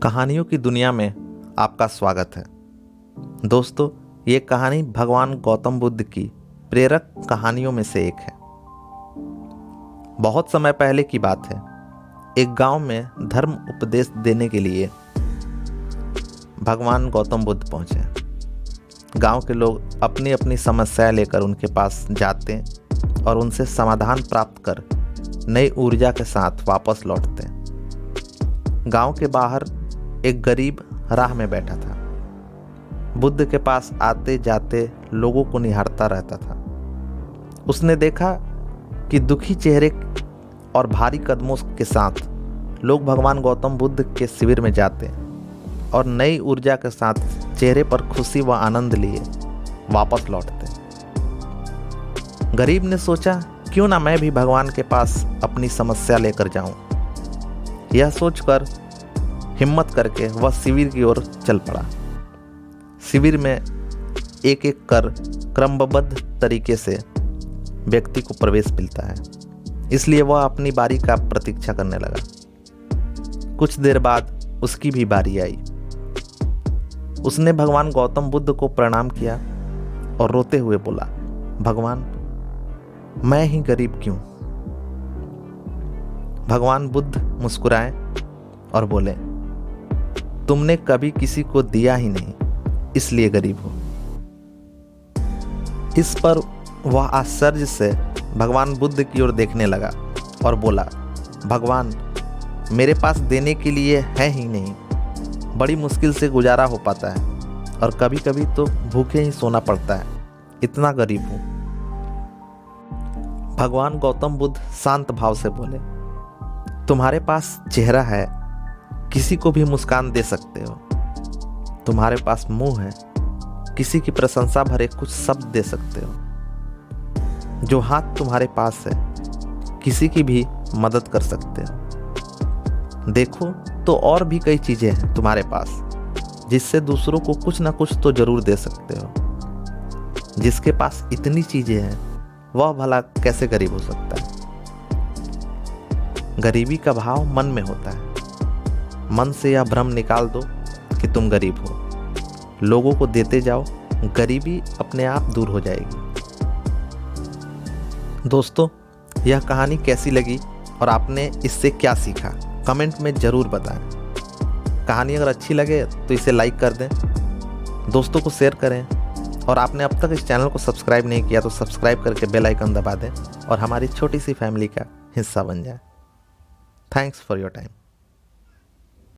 कहानियों की दुनिया में आपका स्वागत है। दोस्तों, ये कहानी भगवान गौतम बुद्ध की प्रेरक कहानियों में से एक है। बहुत समय पहले की बात है। एक गांव में धर्म उपदेश देने के लिए भगवान गौतम बुद्ध पहुंचे। गांव के लोग अपनी अपनी समस्याएं लेकर उनके पास जाते और उनसे समाधान प्राप्त कर नई ऊर्जा के साथ वापस लौटते। गांव के बाहर एक गरीब राह में बैठा था। बुद्ध के पास आते जाते लोगों को निहारता रहता था। उसने देखा कि दुखी चेहरे और भारी कदमों के साथ लोग भगवान गौतम बुद्ध के शिविर में जाते और नई ऊर्जा के साथ चेहरे पर खुशी व आनंद लिए वापस लौटते। गरीब ने सोचा, क्यों ना मैं भी भगवान के पास अपनी समस्या लेकर जाऊं। यह सोचकर हिम्मत करके वह शिविर की ओर चल पड़ा। शिविर में एक एक कर क्रमबद्ध तरीके से व्यक्ति को प्रवेश मिलता है, इसलिए वह अपनी बारी का प्रतीक्षा करने लगा। कुछ देर बाद उसकी भी बारी आई। उसने भगवान गौतम बुद्ध को प्रणाम किया और रोते हुए बोला, भगवान, मैं ही गरीब क्यों। भगवान बुद्ध मुस्कुराए और बोले, तुमने कभी किसी को दिया ही नहीं, इसलिए गरीब हो। इस पर वह आश्चर्य से भगवान बुद्ध की ओर देखने लगा और बोला, भगवान, मेरे पास देने के लिए है ही नहीं। बड़ी मुश्किल से गुजारा हो पाता है और कभी कभी तो भूखे ही सोना पड़ता है, इतना गरीब हूं। भगवान गौतम बुद्ध शांत भाव से बोले, तुम्हारे पास चेहरा है, किसी को भी मुस्कान दे सकते हो। तुम्हारे पास मुंह है, किसी की प्रशंसा भरे कुछ शब्द दे सकते हो। जो हाथ तुम्हारे पास है, किसी की भी मदद कर सकते हो। देखो तो और भी कई चीजें हैं तुम्हारे पास, जिससे दूसरों को कुछ ना कुछ तो जरूर दे सकते हो। जिसके पास इतनी चीजें हैं, वह भला कैसे गरीब हो सकता है। गरीबी का भाव मन में होता है। मन से यह भ्रम निकाल दो कि तुम गरीब हो। लोगों को देते जाओ, गरीबी अपने आप दूर हो जाएगी। दोस्तों, यह कहानी कैसी लगी और आपने इससे क्या सीखा, कमेंट में ज़रूर बताएं। कहानी अगर अच्छी लगे तो इसे लाइक कर दें, दोस्तों को शेयर करें और आपने अब तक इस चैनल को सब्सक्राइब नहीं किया तो सब्सक्राइब करके बेल आइकन दबा दें और हमारी छोटी सी फैमिली का हिस्सा बन जाए। Thanks for your time.